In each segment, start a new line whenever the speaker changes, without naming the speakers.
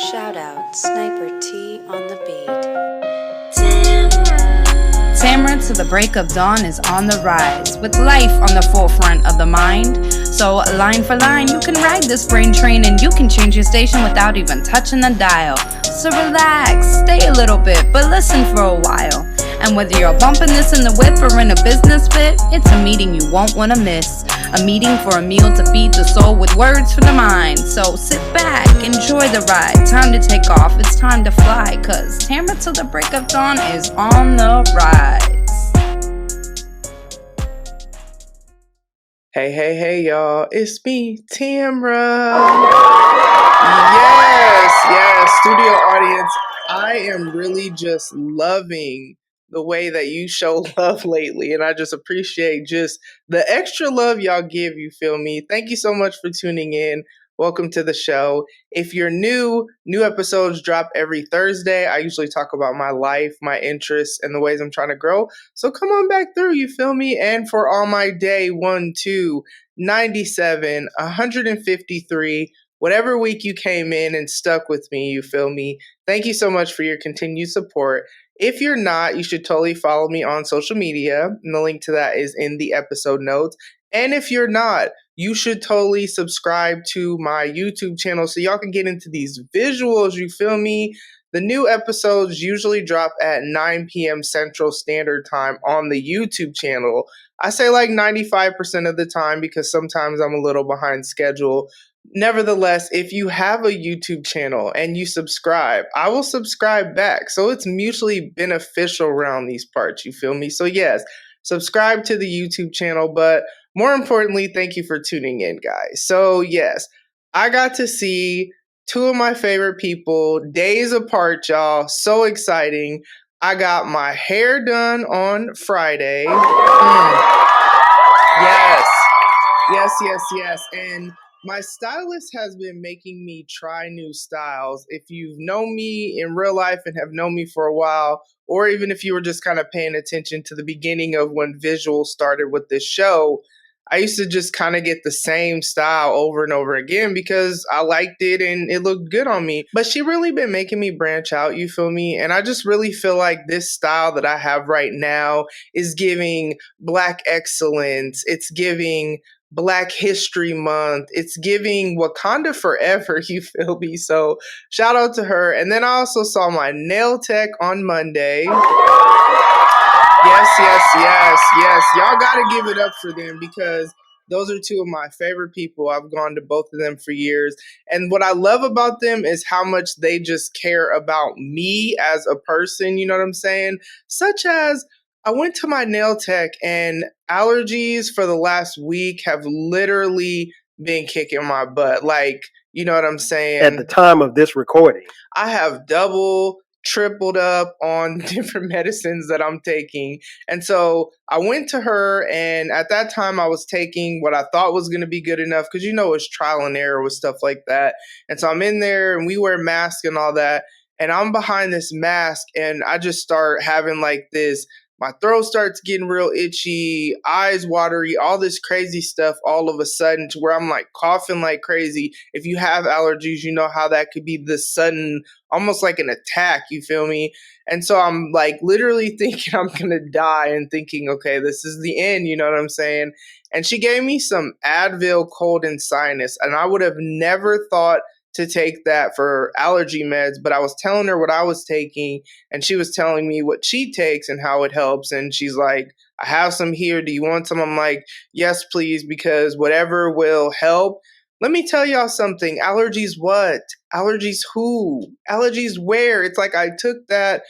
Shout out Sniper T on the beat.
Tamara to the break of dawn is on the rise, with life on the forefront of the mind. So line for line, you can ride this brain train and you can change your station without even touching the dial. So relax, stay a little bit, but listen for a while. And whether you're bumping this in the whip or in a business fit, it's a meeting you won't want to miss. A meeting for a meal to feed the soul with words for the mind. So sit back, enjoy the ride. Time to take off, it's time to fly. Cause Tamara till the break of dawn is on the rise.
Hey, y'all. It's me, Tamara. Yes, studio audience. I am really just loving the way that you show love lately, and I just appreciate just the extra love y'all give, you feel me? Thank you so much for tuning in. Welcome to the show. If you're new episodes drop every Thursday. I usually talk about my life, my interests, and the ways I'm trying to grow. So come on back through, you feel me? And for all my day 1, 2, 97, 153, whatever week you came in and stuck with me, you feel me? Thank you so much for your continued support. If you're not, you should totally follow me on social media, and the link to that is in the episode notes. And if you're not, you should totally subscribe to my YouTube channel so y'all can get into these visuals, you feel me? The new episodes usually drop at 9 p.m. Central Standard Time on the YouTube channel. I say like 95% of the time because sometimes I'm a little behind schedule. Nevertheless, if you have a YouTube channel and you subscribe, I will subscribe back. So it's mutually beneficial around these parts, you feel me? So yes, subscribe to the YouTube channel, but more importantly, thank you for tuning in, guys. So yes, I got to see two of my favorite people days apart, y'all. So exciting. I got my hair done on Friday. Yes. And my stylist has been making me try new styles. If you've known me in real life and have known me for a while, or even if you were just kind of paying attention to the beginning of when visuals started with this show, I used to just kind of get the same style over and over again because I liked it and it looked good on me. But she really been making me branch out, you feel me? And I just really feel like this style that I have right now is giving Black excellence. It's giving Black History Month. It's giving Wakanda forever, you feel me? So shout out to her. And then I also saw my nail tech on Monday. Yes. Y'all gotta give it up for them because those are two of my favorite people. I've gone to both of them for years. And what I love about them is how much they just care about me as a person, you know what I'm saying? Such as I went to my nail tech and allergies for the last week have literally been kicking my butt. Like, you know what I'm saying?
At the time of this recording,
I have tripled up on different medicines that I'm taking. And so I went to her, and at that time I was taking what I thought was going to be good enough because, you know, it's trial and error with stuff like that. And so I'm in there and we wear masks and all that. And I'm behind this mask and I just start having like this, my throat starts getting real itchy, eyes watery, all this crazy stuff all of a sudden to where I'm like coughing like crazy. If you have allergies, you know how that could be the sudden, almost like an attack, you feel me? And so I'm like literally thinking I'm going to die and thinking, okay, this is the end, you know what I'm saying? And she gave me some Advil cold and sinus, and I would have never thought to take that for allergy meds, but I was telling her what I was taking and she was telling me what she takes and how it helps. And she's like, I have some here. Do you want some? I'm like, yes, please, because whatever will help. Let me tell y'all something. Allergies what? Allergies who? Allergies where? It's like I took that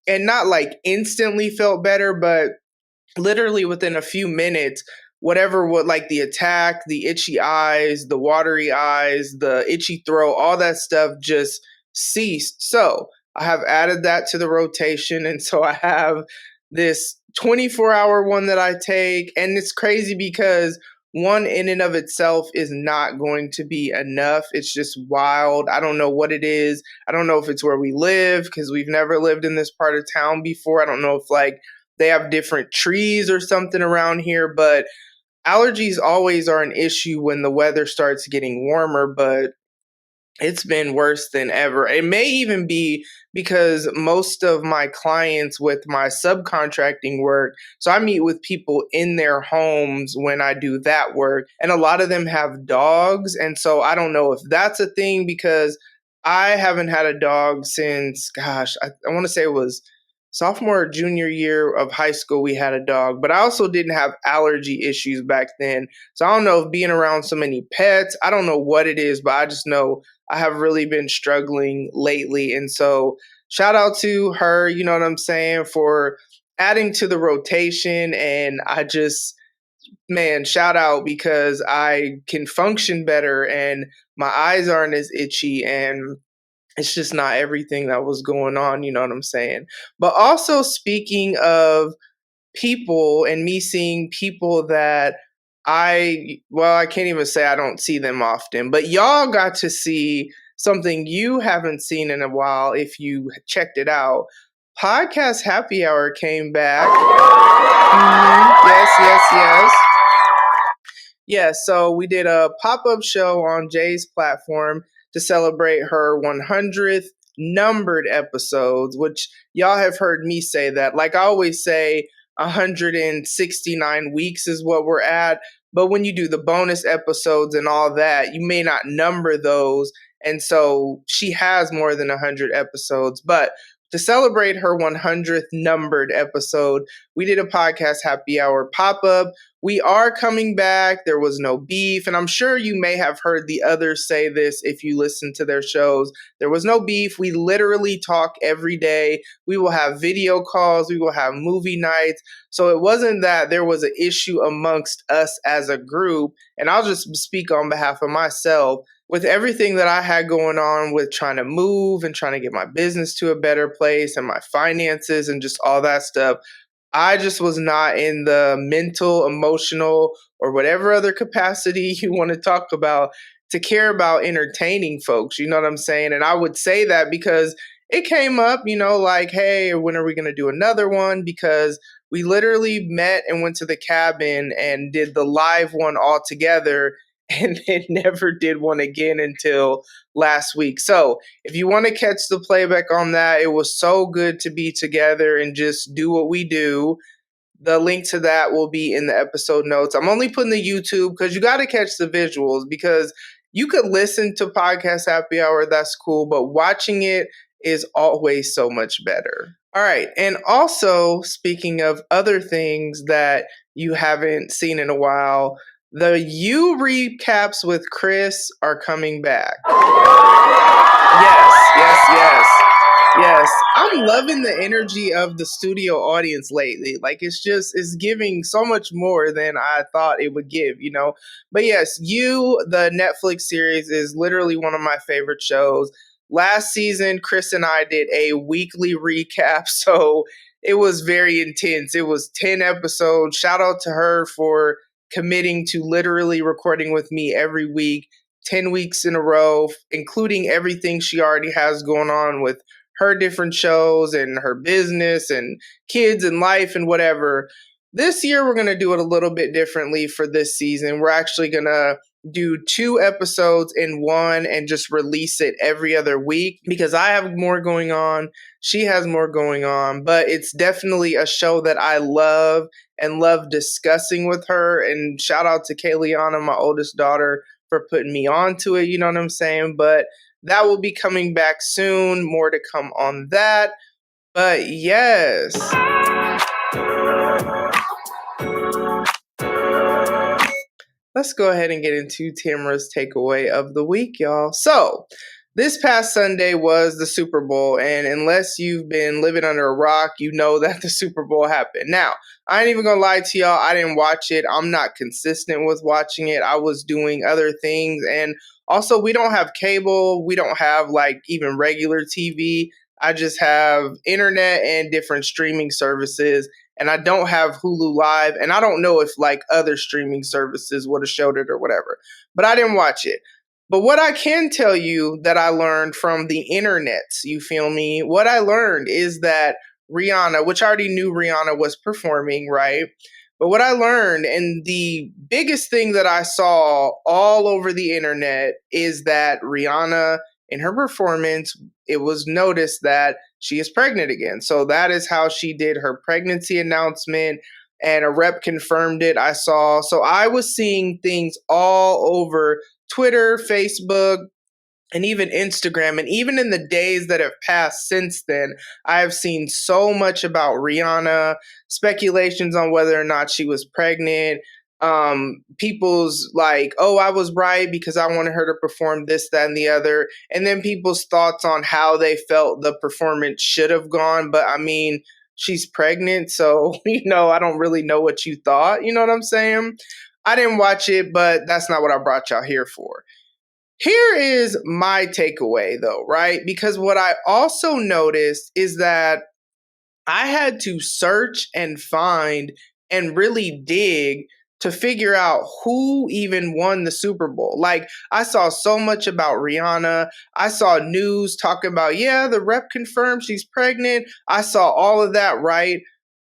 and not like instantly felt better, but literally within a few minutes, whatever would like the attack, the itchy eyes, the watery eyes, the itchy throat, all that stuff just ceased. So I have added that to the rotation. And so I have this 24-hour one that I take. And it's crazy because one in and of itself is not going to be enough. It's just wild. I don't know what it is. I don't know if it's where we live because we've never lived in this part of town before. I don't know if like they have different trees or something around here, but allergies always are an issue when the weather starts getting warmer, but it's been worse than ever. It may even be because most of my clients with my subcontracting work, so I meet with people in their homes when I do that work, and a lot of them have dogs. And so I don't know if that's a thing because I haven't had a dog since, gosh, I want to say it was sophomore or junior year of high school. We had a dog, but I also didn't have allergy issues back then. So I don't know if being around so many pets, I don't know what it is, but I just know I have really been struggling lately. And so shout out to her, you know what I'm saying, for adding to the rotation. And I just, man, shout out because I can function better and my eyes aren't as itchy and it's just not everything that was going on, you know what I'm saying? But also speaking of people and me seeing people that I can't even say I don't see them often, but y'all got to see something you haven't seen in a while if you checked it out. Podcast Happy Hour came back. Yes, yes, yes. Yeah, so we did a pop-up show on Jay's platform to celebrate her 100th numbered episodes, which y'all have heard me say that. Like I always say, 169 weeks is what we're at. But when you do the bonus episodes and all that, you may not number those. And so she has more than 100 episodes. But to celebrate her 100th numbered episode, we did a podcast happy hour pop up. We are coming back. There was no beef. And I'm sure you may have heard the others say this if you listen to their shows. There was no beef. We literally talk every day. We will have video calls. We will have movie nights. So it wasn't that there was an issue amongst us as a group. And I'll just speak on behalf of myself. With everything that I had going on with trying to move and trying to get my business to a better place and my finances and just all that stuff, I just was not in the mental, emotional, or whatever other capacity you want to talk about to care about entertaining folks. You know what I'm saying? And I would say that because it came up, you know, like, hey, when are we going to do another one? Because we literally met and went to the cabin and did the live one all together and then never did one again until last week. So if you want to catch the playback on that, it was so good to be together and just do what we do. The link to that will be in the episode notes. I'm only putting the YouTube because you got to catch the visuals, because you could listen to Podcast Happy Hour, that's cool, but watching it is always so much better. All right. And also, speaking of other things that you haven't seen in a while, the Youuuu recaps with Khris are coming back. Yes, yes, yes. Yes, I'm loving the energy of the studio audience lately. Like it's giving so much more than I thought it would give, you know. But yes, the Netflix series is literally one of my favorite shows. Last season, Khris and I did a weekly recap, so it was very intense. It was 10 episodes. Shout out to her for committing to literally recording with me every week, 10 weeks in a row, including everything she already has going on with her different shows and her business and kids and life and whatever. This year, we're going to do it a little bit differently for this season. We're actually going to do 2 episodes in one and just release it every other week because I have more going on. She has more going on, but it's definitely a show that I love and love discussing with her. And shout out to Kayliana, my oldest daughter, for putting me onto it. You know what I'm saying? But that will be coming back soon. More to come on that. But yes. Let's go ahead and get into Tamara's takeaway of the week, y'all. So, this past Sunday was the Super Bowl, and unless you've been living under a rock, you know that the Super Bowl happened. Now, I ain't even gonna lie to y'all, I didn't watch it. I'm not consistent with watching it. I was doing other things, and also we don't have cable. We don't have like even regular TV. I just have internet and different streaming services, and I don't have Hulu Live, and I don't know if like other streaming services would have showed it or whatever, but I didn't watch it. But what I can tell you that I learned from the internets, you feel me? What I learned is that Rihanna, which I already knew Rihanna was performing, right? But what I learned, and the biggest thing that I saw all over the internet, is that Rihanna in her performance, it was noticed that she is pregnant again. So that is how she did her pregnancy announcement, and a rep confirmed it. I saw, so I was seeing things all over Twitter, Facebook, and even Instagram. And even in the days that have passed since then, I have seen so much about Rihanna, speculations on whether or not she was pregnant. People's like, oh, I was right because I wanted her to perform this, that, and the other. And then people's thoughts on how they felt the performance should have gone. But I mean, she's pregnant, so, I don't really know what you thought. You know what I'm saying? I didn't watch it, but that's not what I brought y'all here for. Here is my takeaway, though, right? Because what I also noticed is that I had to search and find and really dig to figure out who even won the Super Bowl. Like, I saw so much about Rihanna. I saw news talking about, yeah, the rep confirmed she's pregnant. I saw all of that, right?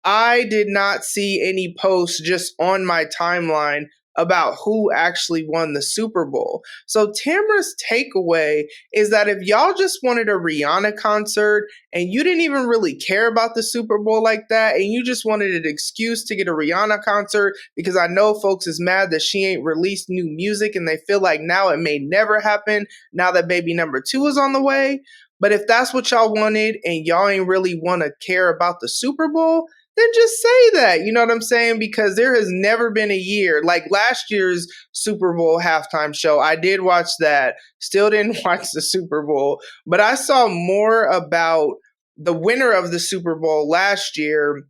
I did not see any posts just on my timeline about who actually won the Super Bowl. So Tamara's takeaway is that if y'all just wanted a Rihanna concert and you didn't even really care about the Super Bowl like that, and you just wanted an excuse to get a Rihanna concert because I know folks is mad that she ain't released new music and they feel like now it may never happen now that baby number 2 is on the way. But if that's what y'all wanted and y'all ain't really want to care about the Super Bowl, then just say that. You know what I'm saying? Because there has never been a year like last year's Super Bowl halftime show. I did watch that. Still didn't watch the Super Bowl, but I saw more about the winner of the Super Bowl last year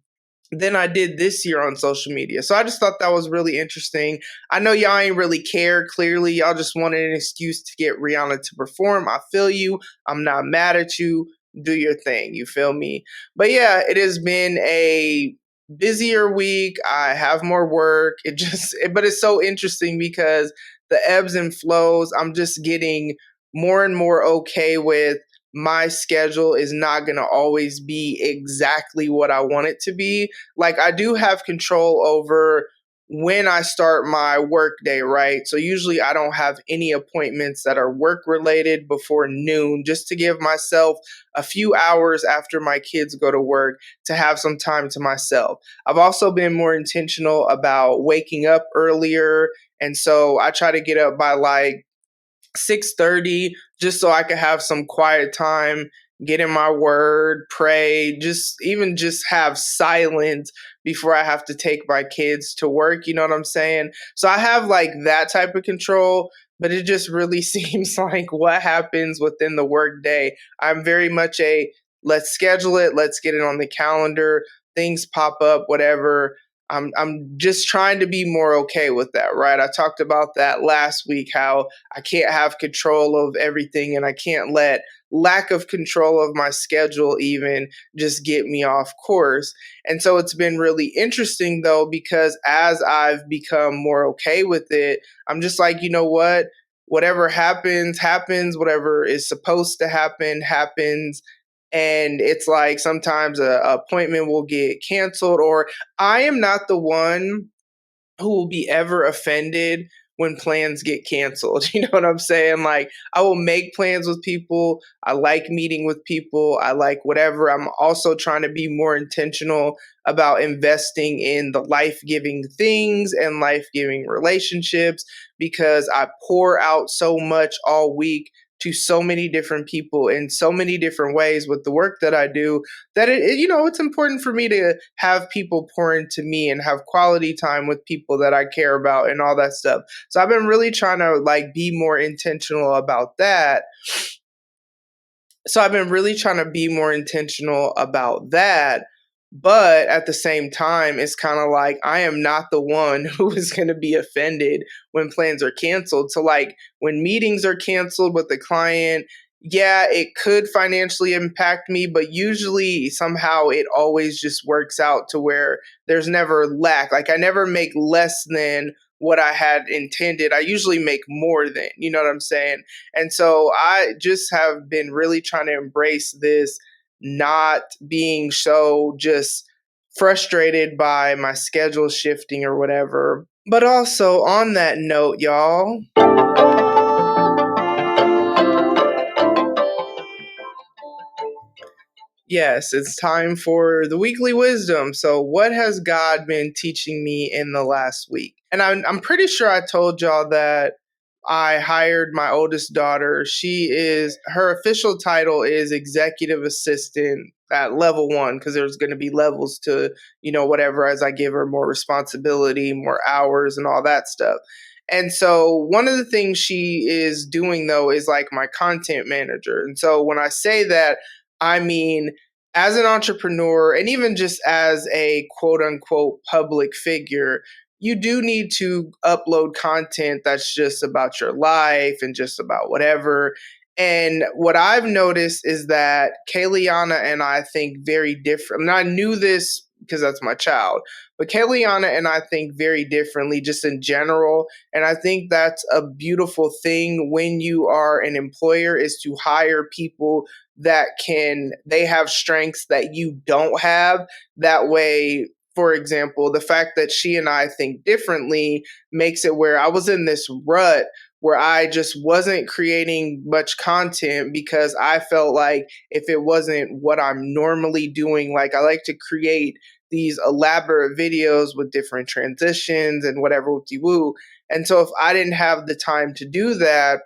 than I did this year on social media. So I just thought that was really interesting. I know y'all ain't really care. Clearly, y'all just wanted an excuse to get Rihanna to perform. I feel you. I'm not mad at you. Do your thing. You feel me? But yeah, it has been a busier week. I have more work. But it's so interesting because the ebbs and flows, I'm just getting more and more okay with. My schedule is not going to always be exactly what I want it to be. Like, I do have control over when I start my work day, right? So usually I don't have any appointments that are work related before noon, just to give myself a few hours after my kids go to work to have some time to myself. I've also been more intentional about waking up earlier. And so I try to get up by like 6:30 just so I could have some quiet time, get in my word, pray, just have silence before I have to take my kids to work, you know what I'm saying? So I have like that type of control, but it just really seems like what happens within the work day. I'm very much a let's schedule it, let's get it on the calendar, things pop up, whatever. I'm just trying to be more okay with that, right? I talked about that last week, how I can't have control of everything and I can't let lack of control of my schedule even just get me off course. And so it's been really interesting though, because as I've become more okay with it, I'm just like, you know what? Whatever happens, happens. Whatever is supposed to happen, happens. And it's like sometimes a appointment will get canceled, or I am not the one who will be ever offended when plans get canceled. You know what I'm saying? Like, I will make plans with people. I like meeting with people. I like whatever. I'm also trying to be more intentional about investing in the life-giving things and life-giving relationships, because I pour out so much all week to so many different people in so many different ways with the work that I do, that it's important for me to have people pour into me and have quality time with people that I care about and all that stuff. So I've been really trying to like be more intentional about that. But at the same time, it's kind of like I am not the one who is going to be offended when plans are canceled. So like when meetings are canceled with the client, yeah, it could financially impact me, but usually somehow it always just works out to where there's never lack. Like I never make less than what I had intended. I usually make more than, you know what I'm saying? And so I just have been really trying to embrace this, not being so just frustrated by my schedule shifting or whatever. But also on that note, y'all, Yes, it's time for the weekly wisdom. So, what has God been teaching me in the last week? And I'm pretty sure I told y'all that I hired my oldest daughter. Her official title is executive assistant at level one, because there's going to be levels to, whatever, as I give her more responsibility, more hours, and all that stuff. And so, one of the things she is doing though is like my content manager. And so, when I say that, I mean, as an entrepreneur and even just as a quote unquote public figure, you do need to upload content that's just about your life and just about whatever. And what I've noticed is that Kayliana and I think very different. And I knew this because that's my child, but Kayliana and I think very differently just in general. And I think that's a beautiful thing when you are an employer, is to hire people they have strengths that you don't have. That way, for example, the fact that she and I think differently makes it where I was in this rut where I just wasn't creating much content because I felt like if it wasn't what I'm normally doing, like I like to create these elaborate videos with different transitions and whatever with Youuuu. And so if I didn't have the time to do that,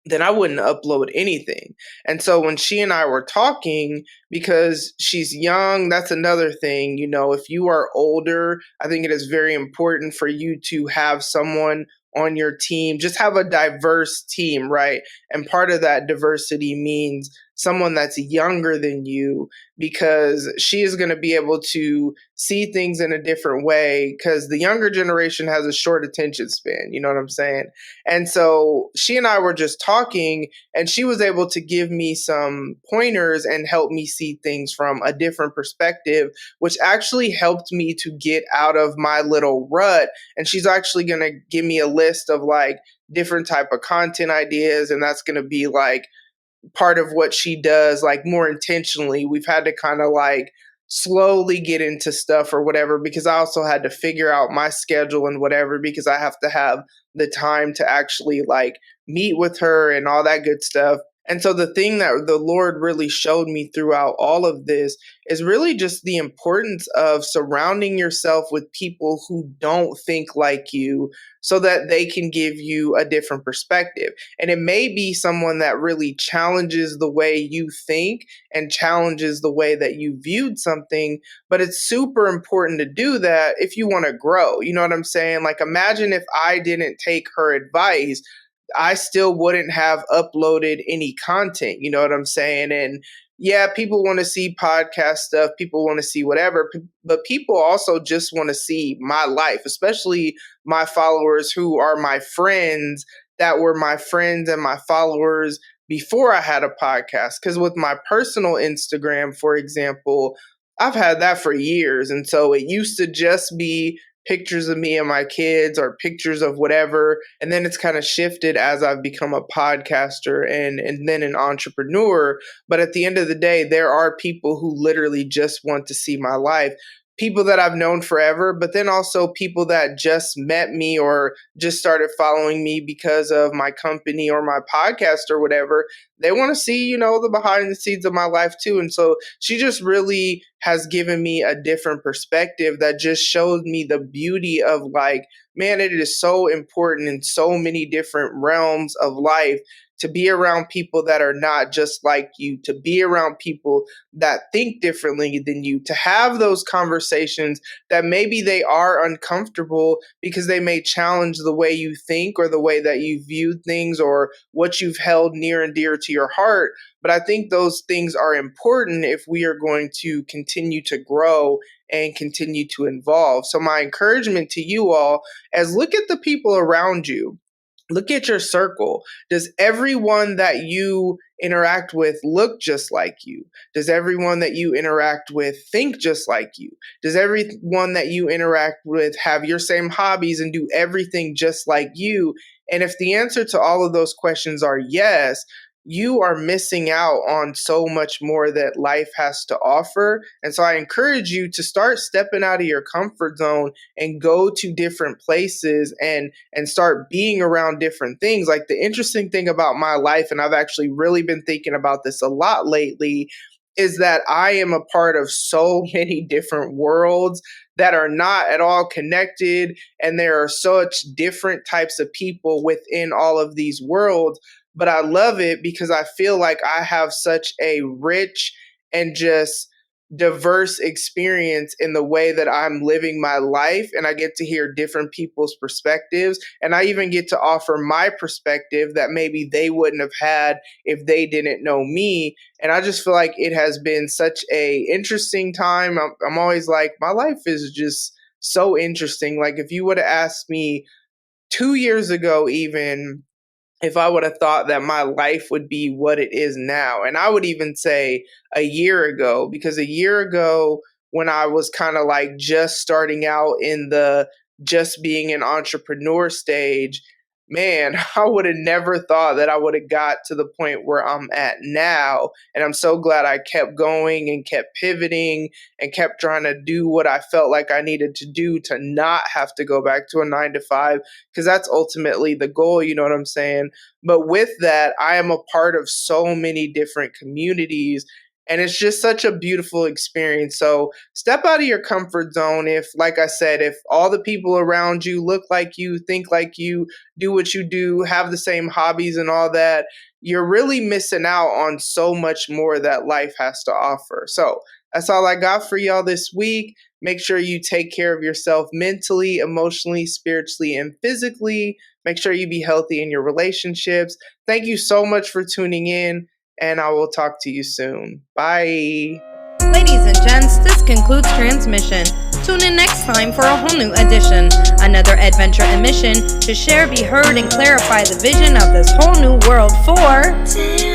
then I wouldn't upload anything. And so when she and I were talking, because she's young, that's another thing. If you are older, I think it is very important for you to have someone on your team, just have a diverse team, right? And part of that diversity means someone that's younger than you, because she is going to be able to see things in a different way, because the younger generation has a short attention span. You know what I'm saying? And so she and I were just talking, and she was able to give me some pointers and help me see things from a different perspective, which actually helped me to get out of my little rut. And she's actually going to give me a list of like different type of content ideas, and that's going to be like part of what she does, like more intentionally. We've had to kind of like slowly get into stuff or whatever, because I also had to figure out my schedule and whatever, because I have to have the time to actually like meet with her and all that good stuff. And so the thing that the Lord really showed me throughout all of this is really just the importance of surrounding yourself with people who don't think like you, so that they can give you a different perspective. And it may be someone that really challenges the way you think and challenges the way that you viewed something, but it's super important to do that if you want to grow. You know what I'm saying? Like, imagine if I didn't take her advice, I still wouldn't have uploaded any content. You know what I'm saying? And yeah, people want to see podcast stuff, people want to see whatever, but people also just want to see my life, especially my followers who are my friends, that were my friends and my followers before I had a podcast. Because with my personal Instagram, for example, I've had that for years. And so it used to just be pictures of me and my kids or pictures of whatever. And then it's kind of shifted as I've become a podcaster and then an entrepreneur. But at the end of the day, there are people who literally just want to see my life. People that I've known forever, but then also people that just met me or just started following me because of my company or my podcast or whatever. They want to see, the behind the scenes of my life too. And so she just really has given me a different perspective that just showed me the beauty of like, man, it is so important in so many different realms of life to be around people that are not just like you, to be around people that think differently than you, to have those conversations that maybe they are uncomfortable because they may challenge the way you think or the way that you view things or what you've held near and dear to your heart. But I think those things are important if we are going to continue to grow and continue to evolve. So my encouragement to you all is look at the people around you. Look at your circle. Does everyone that you interact with look just like you? Does everyone that you interact with think just like you? Does everyone that you interact with have your same hobbies and do everything just like you? And if the answer to all of those questions are yes, you are missing out on so much more that life has to offer. And so I encourage you to start stepping out of your comfort zone and go to different places and start being around different things. Like, the interesting thing about my life, and I've actually really been thinking about this a lot lately, is that I am a part of so many different worlds that are not at all connected, and there are such different types of people within all of these worlds. But I love it because I feel like I have such a rich and just diverse experience in the way that I'm living my life, and I get to hear different people's perspectives, and I even get to offer my perspective that maybe they wouldn't have had if they didn't know me. And I just feel like it has been such a interesting time. I'm always like, my life is just so interesting. Like, if you would have asked me 2 years ago, even, if I would have thought that my life would be what it is now. And I would even say a year ago, because a year ago, when I was kind of like just starting out in the just being an entrepreneur stage, man, I would have never thought that I would have got to the point where I'm at now. And I'm so glad I kept going and kept pivoting and kept trying to do what I felt like I needed to do to not have to go back to a 9 to 5, because that's ultimately the goal, you know what I'm saying? But with that, I am a part of so many different communities, and it's just such a beautiful experience. So step out of your comfort zone. If, like I said, if all the people around you look like you, think like you, do what you do, have the same hobbies and all that, you're really missing out on so much more that life has to offer. So that's all I got for y'all this week. Make sure you take care of yourself mentally, emotionally, spiritually, and physically. Make sure you be healthy in your relationships. Thank you so much for tuning in, and I will talk to you soon. Bye.
Ladies and gents, this concludes transmission. Tune in next time for a whole new edition. Another adventure and mission to share, be heard, and clarify the vision of this whole new world for...